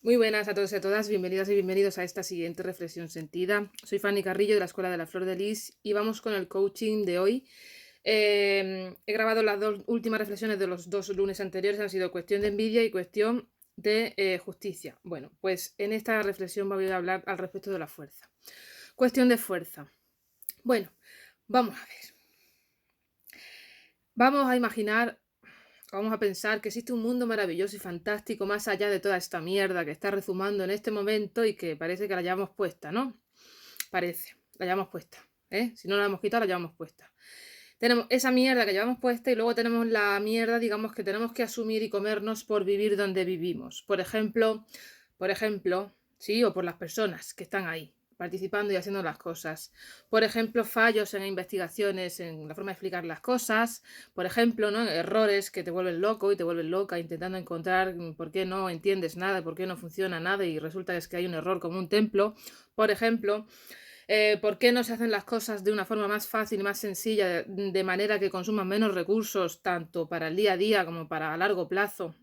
Muy buenas a todos y a todas, bienvenidas y bienvenidos a esta siguiente reflexión sentida. Soy Fanny Carrillo de la Escuela de la Flor de Lis y vamos con el coaching de hoy. He grabado las dos últimas reflexiones de los dos lunes anteriores, han sido cuestión de envidia y cuestión de justicia. Bueno, pues en esta reflexión voy a hablar al respecto de la fuerza. Cuestión de fuerza. Bueno, vamos a ver. Vamos a imaginar, vamos a pensar que existe un mundo maravilloso y fantástico más allá de toda esta mierda que está rezumando en este momento y que parece que la llevamos puesta, ¿no? Parece, la llevamos puesta, ¿eh? Si no la hemos quitado, la llevamos puesta. Tenemos esa mierda que llevamos puesta y luego tenemos la mierda, digamos, que tenemos que asumir y comernos por vivir donde vivimos. Por ejemplo, sí, o por las personas que están ahí, participando y haciendo las cosas. Por ejemplo, fallos en investigaciones, en la forma de explicar las cosas. Por ejemplo, ¿no? Errores que te vuelven loco y te vuelven loca intentando encontrar por qué no entiendes nada, por qué no funciona nada y resulta que es que hay un error como un templo. Por ejemplo, ¿por qué no se hacen las cosas de una forma más fácil y más sencilla, de manera que consuman menos recursos, tanto para el día a día como para a largo plazo?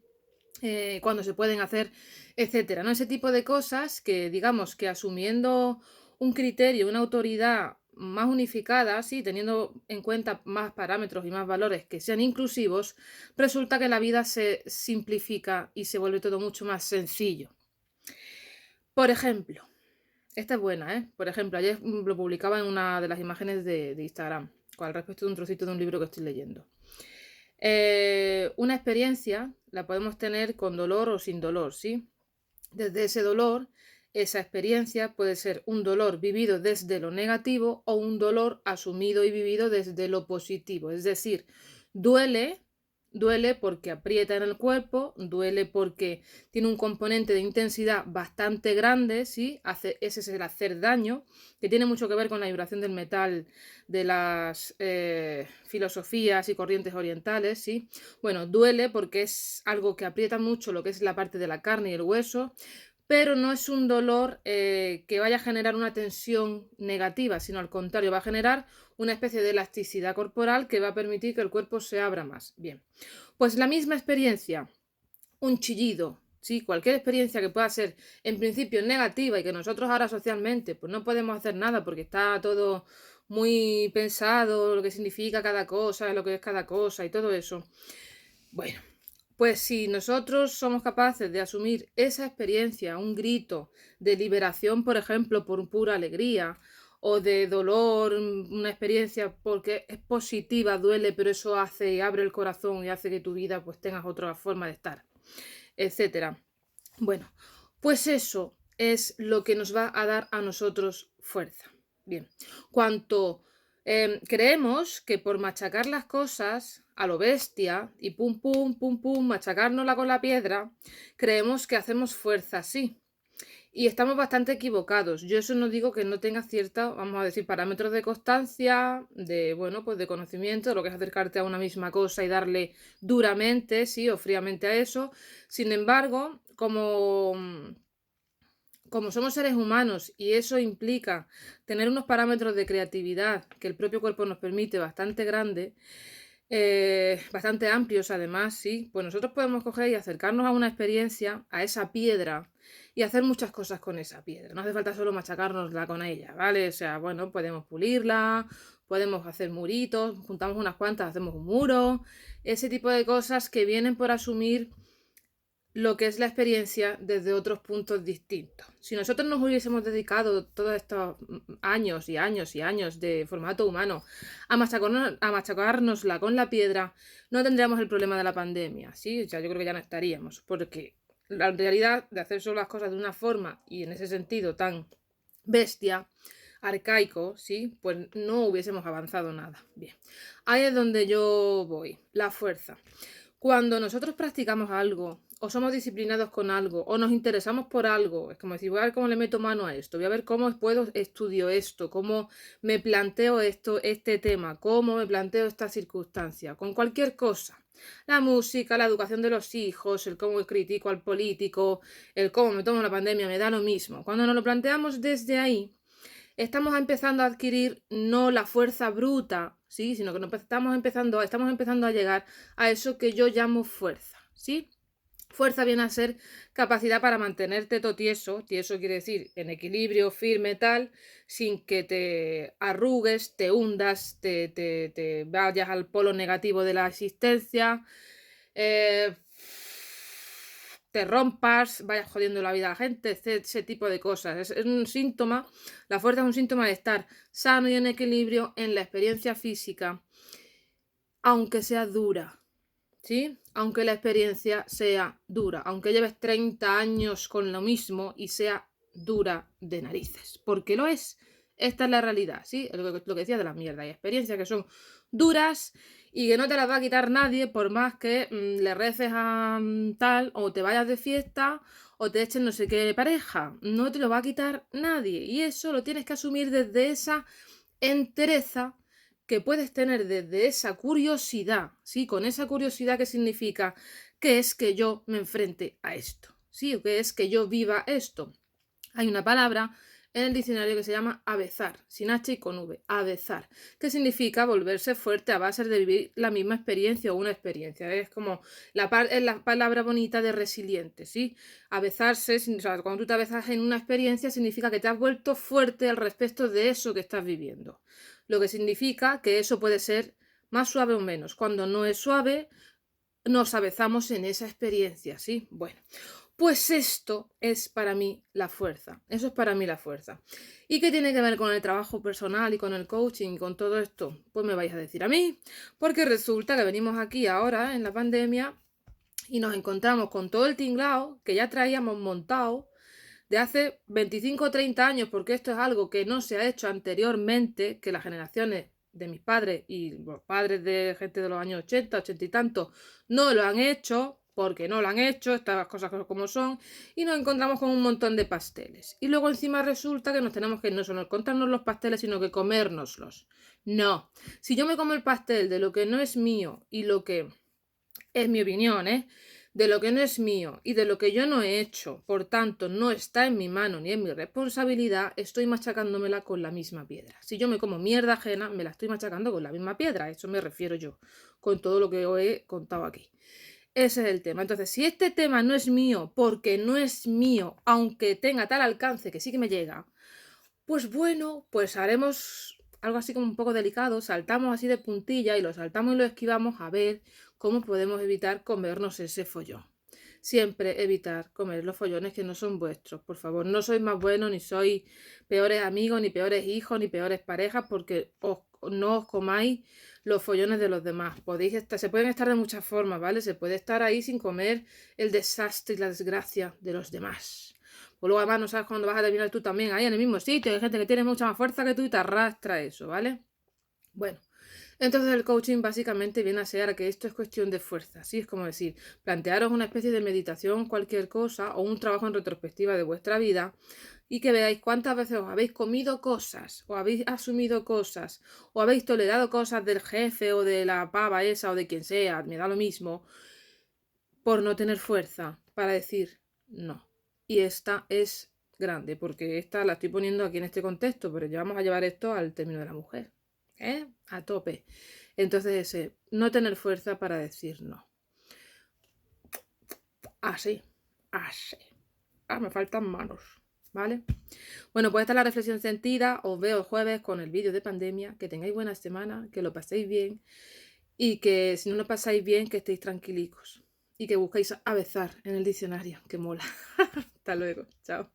Cuando se pueden hacer, etcétera, ¿no? Ese tipo de cosas que, digamos, que asumiendo un criterio, una autoridad más unificada, sí, teniendo en cuenta más parámetros y más valores que sean inclusivos, resulta que la vida se simplifica y se vuelve todo mucho más sencillo. Por ejemplo, esta es buena, ¿eh? Por ejemplo, ayer lo publicaba en una de las imágenes de Instagram, con respecto de un trocito de un libro que estoy leyendo. Una experiencia la podemos tener con dolor o sin dolor, ¿sí? Desde ese dolor, esa experiencia puede ser un dolor vivido desde lo negativo o un dolor asumido y vivido desde lo positivo. Es decir, duele, duele porque aprieta en el cuerpo, duele porque tiene un componente de intensidad bastante grande, ¿sí? Ese es el hacer daño, que tiene mucho que ver con la vibración del metal de las filosofías y corrientes orientales, ¿sí? Bueno, duele porque es algo que aprieta mucho lo que es la parte de la carne y el hueso, pero no es un dolor que vaya a generar una tensión negativa, sino al contrario, va a generar una especie de elasticidad corporal que va a permitir que el cuerpo se abra más. Bien, pues la misma experiencia, un chillido, ¿sí? Cualquier experiencia que pueda ser en principio negativa y que nosotros ahora socialmente pues no podemos hacer nada porque está todo muy pensado, lo que significa cada cosa, lo que es cada cosa y todo eso. Bueno, pues si nosotros somos capaces de asumir esa experiencia, un grito de liberación, por ejemplo, por pura alegría, o de dolor, una experiencia porque es positiva, duele, pero eso hace y abre el corazón y hace que tu vida pues tengas otra forma de estar, etcétera. Bueno, pues eso es lo que nos va a dar a nosotros fuerza. Bien, cuanto creemos que por machacar las cosas a lo bestia y pum, pum, machacárnosla con la piedra, creemos que hacemos fuerza así. Y estamos bastante equivocados. Yo eso no digo que no tenga cierta, vamos a decir, parámetros de constancia, de, bueno, pues de conocimiento, de lo que es acercarte a una misma cosa y darle duramente, sí, o fríamente a eso. Sin embargo, como somos seres humanos y eso implica tener unos parámetros de creatividad que el propio cuerpo nos permite bastante grande, bastante amplios además, sí, pues nosotros podemos coger y acercarnos a una experiencia, a esa piedra, y hacer muchas cosas con esa piedra. No hace falta solo machacárnosla con ella, ¿vale? O sea, bueno, podemos pulirla, podemos hacer muritos, juntamos unas cuantas, hacemos un muro, ese tipo de cosas que vienen por asumir lo que es la experiencia desde otros puntos distintos. Si nosotros nos hubiésemos dedicado todos estos años y años y años de formato humano a machacárnosla con la piedra, no tendríamos el problema de la pandemia, ¿sí? O sea, yo creo que ya no estaríamos, porque la realidad de hacer solo las cosas de una forma y en ese sentido tan bestia, arcaico, ¿sí? Pues no hubiésemos avanzado nada. Bien, ahí es donde yo voy, la fuerza. Cuando nosotros practicamos algo, o somos disciplinados con algo, o nos interesamos por algo, es como decir, voy a ver cómo le meto mano a esto, voy a ver cómo puedo estudio esto, cómo me planteo esto, este tema, cómo me planteo esta circunstancia, con cualquier cosa. La música, la educación de los hijos, el cómo critico al político, el cómo me tomo la pandemia, me da lo mismo. Cuando nos lo planteamos desde ahí, estamos empezando a adquirir no la fuerza bruta, ¿sí? Sino que estamos empezando a llegar a eso que yo llamo fuerza, ¿sí? Fuerza viene a ser capacidad para mantenerte todo tieso, tieso quiere decir en equilibrio, firme, tal, sin que te arrugues, te hundas, te vayas al polo negativo de la existencia, eh, te rompas, vayas jodiendo la vida a la gente, ese tipo de cosas. Es un síntoma, la fuerza es un síntoma de estar sano y en equilibrio en la experiencia física, aunque sea dura. ¿Sí? Aunque la experiencia sea dura, aunque lleves 30 años con lo mismo y sea dura de narices, porque lo es. Esta es la realidad, ¿sí? Lo que decía de la mierda. Hay experiencias que son duras y que no te las va a quitar nadie por más que le reces a tal, o te vayas de fiesta, o te echen no sé qué pareja. No te lo va a quitar nadie. Y eso lo tienes que asumir desde esa entereza que puedes tener desde esa curiosidad, ¿sí? Con esa curiosidad que significa que es que yo me enfrente a esto, ¿sí? O que es que yo viva esto. Hay una palabra en el diccionario que se llama avezar, sin H y con V, avezar, que significa volverse fuerte a base de vivir la misma experiencia o una experiencia. Es como es la palabra bonita de resiliente, ¿sí? Avezarse, o sea, cuando tú te avezas en una experiencia significa que te has vuelto fuerte al respecto de eso que estás viviendo. Lo que significa que eso puede ser más suave o menos. Cuando no es suave, nos avezamos en esa experiencia, ¿sí? Bueno, pues esto es para mí la fuerza. Eso es para mí la fuerza. ¿Y qué tiene que ver con el trabajo personal y con el coaching y con todo esto? Pues me vais a decir a mí, porque resulta que venimos aquí ahora en la pandemia y nos encontramos con todo el tinglao que ya traíamos montado de hace 25 o 30 años, porque esto es algo que no se ha hecho anteriormente, que las generaciones de mis padres y los padres de gente de los años 80, 80 y tantos, no lo han hecho, porque no lo han hecho, estas cosas como son, y nos encontramos con un montón de pasteles. Y luego encima resulta que nos tenemos que no solo contarnos los pasteles, sino que comérnoslos. No, si yo me como el pastel de lo que no es mío y lo que es mi opinión, ¿eh? De lo que no es mío y de lo que yo no he hecho, por tanto no está en mi mano ni en mi responsabilidad, estoy machacándomela con la misma piedra. Si yo me como mierda ajena, me la estoy machacando con la misma piedra, a eso me refiero yo, con todo lo que os he contado aquí. Ese es el tema. Entonces, si este tema no es mío, porque no es mío, aunque tenga tal alcance que sí que me llega, pues bueno, pues haremos algo así como un poco delicado, saltamos así de puntilla y lo saltamos y lo esquivamos a ver cómo podemos evitar comernos ese follón. Siempre evitar comer los follones que no son vuestros, por favor. No sois más buenos, ni sois peores amigos, ni peores hijos, ni peores parejas, porque no os comáis los follones de los demás. Se pueden estar de muchas formas, ¿vale? Se puede estar ahí sin comer el desastre y la desgracia de los demás. Pues luego además no sabes cuándo vas a terminar tú también ahí en el mismo sitio. Hay gente que tiene mucha más fuerza que tú y te arrastra eso, ¿vale? Bueno, entonces el coaching básicamente viene a ser que esto es cuestión de fuerza, ¿sí? Es como decir, plantearos una especie de meditación, cualquier cosa, o un trabajo en retrospectiva de vuestra vida y que veáis cuántas veces os habéis comido cosas, o habéis asumido cosas, o habéis tolerado cosas del jefe o de la pava esa o de quien sea, me da lo mismo, por no tener fuerza para decir no. Y esta es grande, porque esta la estoy poniendo aquí en este contexto, pero ya vamos a llevar esto al término de la mujer, ¿eh? A tope. Entonces ese, no tener fuerza para decir no. Así, así. Ah, me faltan manos, ¿vale? Bueno, pues esta es la reflexión sentida. Os veo el jueves con el vídeo de pandemia. Que tengáis buena semana, que lo paséis bien y que si no lo pasáis bien, que estéis tranquilicos y que busquéis avezar en el diccionario, que mola. Hasta luego, chao.